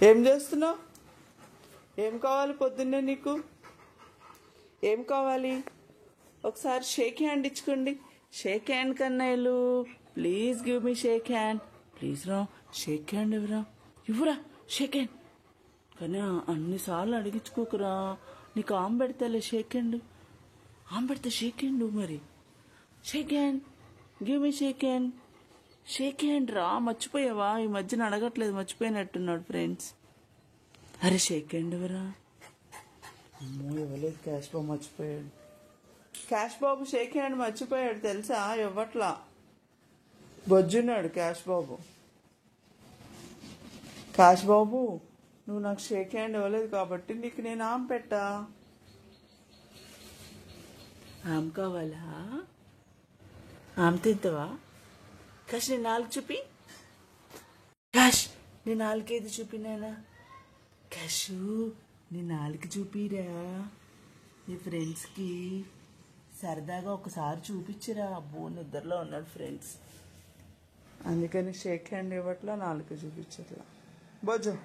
ఏం చేస్తున్నావు? ఏం కావాలి పొద్దున్నే నీకు? ఏం కావాలి? ఒకసారి షేక్ హ్యాండ్ ఇచ్చుకోండి. షేక్ హ్యాండ్ కన్నయ్యలు, please give me shake hand. Please రా, షేక్ హ్యాండ్ ఇవ్వరా, ఇవ్వరా షేక్ హ్యాండ్. కానీ అన్నిసార్లు అడిగించుకోకురా, నీకు ఆమె పెడతాలే షేక్ హ్యాండ్. ఆమె పెడితే షేక్ హ్యాండ్ మరి. Shake hand, give me shake hand. Shake hand రా, మర్చిపోయావా? ఈ మధ్యన అడగట్లేదు, మర్చిపోయినట్టున్నాడు ఫ్రెండ్స్. అరే షేక్ హ్యాండ్ ఎవరా? అమ్మో ఇవ్వలేదు, క్యాష్ బాబు మర్చిపోయాడు. క్యాష్ బాబు షేక్ హ్యాండ్ మర్చిపోయాడు తెలుసా, ఇవ్వట్లా. బొజ్జున్నాడు క్యాష్ బాబు. క్యాష్ బాబు, నువ్వు నాకు షేక్ హ్యాండ్ ఇవ్వలేదు కాబట్టి నీకు నేను ఆమె పెట్టా. ఆమె కావాలా? ఆమె తింటావా? కాష్ నీ నాలుగు చూపి. కాష్ నీ నాలుగేది చూపినానా? కాషు నీ నాలుగు చూపిరా, నీ ఫ్రెండ్స్కి సరదాగా ఒకసారి చూపించరా. అబ్బో నిద్రలో ఉన్నాడు ఫ్రెండ్స్, అందుకని షేక్ హ్యాండ్ ఇవ్వట్లా, నాలుగు చూపించట్లా. బొజ్జో